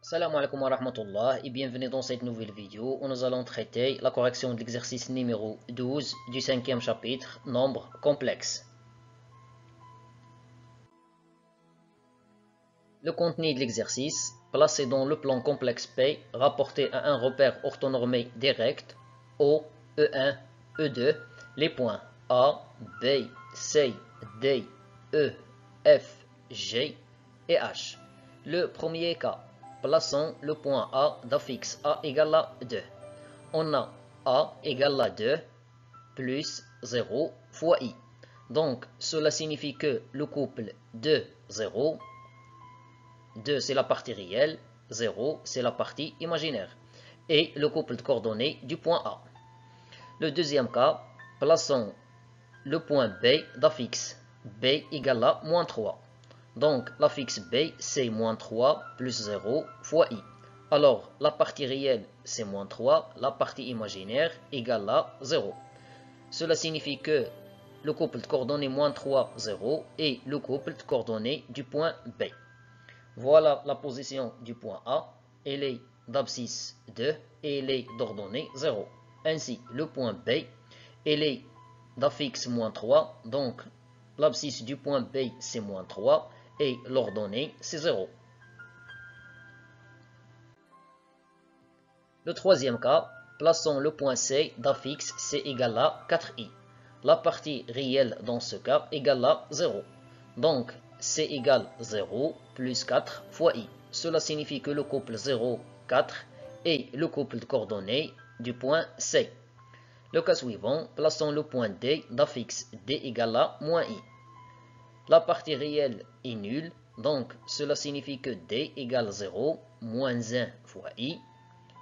Salam alaikum wa rahmatullah et bienvenue dans cette nouvelle vidéo où nous allons traiter la correction de l'exercice numéro 12 du cinquième chapitre, nombre complexe. Le contenu de l'exercice, placé dans le plan complexe P, rapporté à un repère orthonormé direct, O, E1, E2, les points A, B, C, D, E, F, G et H. Le premier cas. Plaçons le point A d'affixe A égale à 2. On a A égale à 2 plus 0 fois I. Donc, cela signifie que le couple 2, 0, 2 c'est la partie réelle, 0 c'est la partie imaginaire, et le couple de coordonnées du point A. Le deuxième cas, plaçons le point B d'affixe B égale à moins 3. Donc, l'affixe B, c'est moins 3 plus 0 fois I. Alors, la partie réelle, c'est moins 3, la partie imaginaire égale à 0. Cela signifie que le couple de coordonnées moins 3, 0 et le couple de coordonnées du point B. Voilà la position du point A. Elle est d'abscisse 2 et elle est d'ordonnée 0. Ainsi, le point B, elle est d'affixe moins 3, donc l'abscisse du point B, c'est moins 3. Et l'ordonnée, c'est 0. Le troisième cas, plaçons le point C d'affixe C égale à 4i. La partie réelle dans ce cas égale à 0. Donc, C égale 0 plus 4 fois i. Cela signifie que le couple 0, 4 est le couple de coordonnées du point C. Le cas suivant, plaçons le point D d'affixe D égale à moins i. La partie réelle est nulle, donc cela signifie que D égale 0, moins 1 fois I.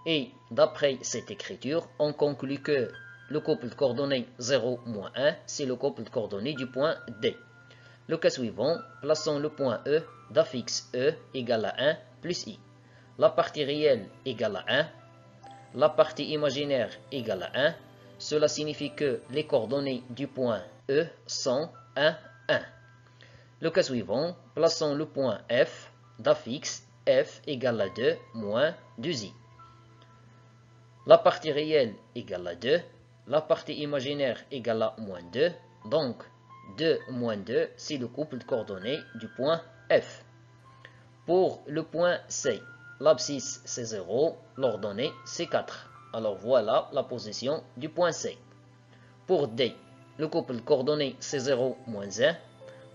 Et d'après cette écriture, on conclut que le couple de coordonnées 0, moins 1, c'est le couple de coordonnées du point D. Le cas suivant, plaçons le point E d'affixe E égale à 1 plus I. La partie réelle égale à 1, la partie imaginaire égale à 1. Cela signifie que les coordonnées du point E sont 1, 1. Le cas suivant, plaçons le point F d'affixe F égale à 2 moins 2i. La partie réelle égale à 2, la partie imaginaire égale à moins 2, donc 2 moins 2, c'est le couple de coordonnées du point F. Pour le point C, l'abscisse c'est 0, l'ordonnée c'est 4. Alors voilà la position du point C. Pour D, le couple de coordonnées c'est 0 moins 1.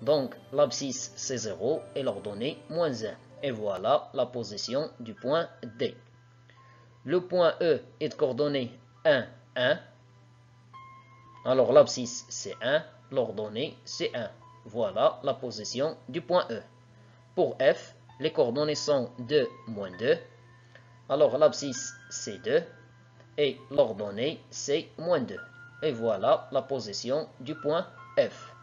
Donc, l'abscisse, c'est 0 et l'ordonnée, moins 1. Et voilà la position du point D. Le point E est de coordonnée 1, 1. Alors, l'abscisse, c'est 1. L'ordonnée, c'est 1. Voilà la position du point E. Pour F, les coordonnées sont 2, moins 2. Alors, l'abscisse, c'est 2. Et l'ordonnée, c'est moins 2. Et voilà la position du point F.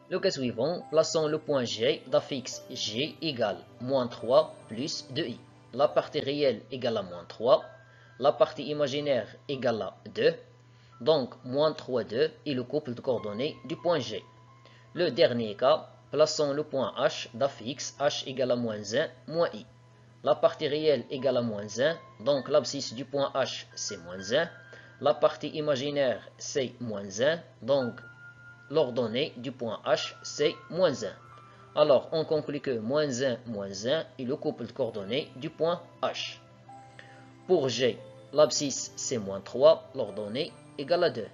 Le cas suivant, plaçons le point G d'affixe G égale moins 3 plus 2i. La partie réelle égale à moins 3, la partie imaginaire égale à 2, donc moins 3, 2 est le couple de coordonnées du point G. Le dernier cas, plaçons le point H d'affixe H égale à moins 1 moins i. La partie réelle égale à moins 1, donc l'abscisse du point H c'est moins 1, la partie imaginaire c'est moins 1, donc l'ordonnée du point H, c'est moins 1. Alors, on conclut que moins 1 est le couple de coordonnées du point H. Pour G, l'abscisse, c'est moins 3, l'ordonnée égale à 2.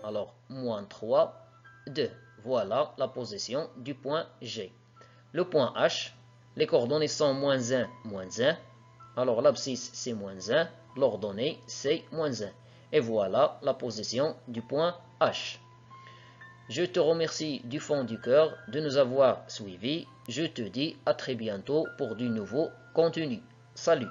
Alors, moins 3, 2. Voilà la position du point G. Le point H, les coordonnées sont moins 1, moins 1. Alors, l'abscisse, c'est moins 1, l'ordonnée, c'est moins 1. Et voilà la position du point H. Je te remercie du fond du cœur de nous avoir suivis. Je te dis à très bientôt pour du nouveau contenu. Salut!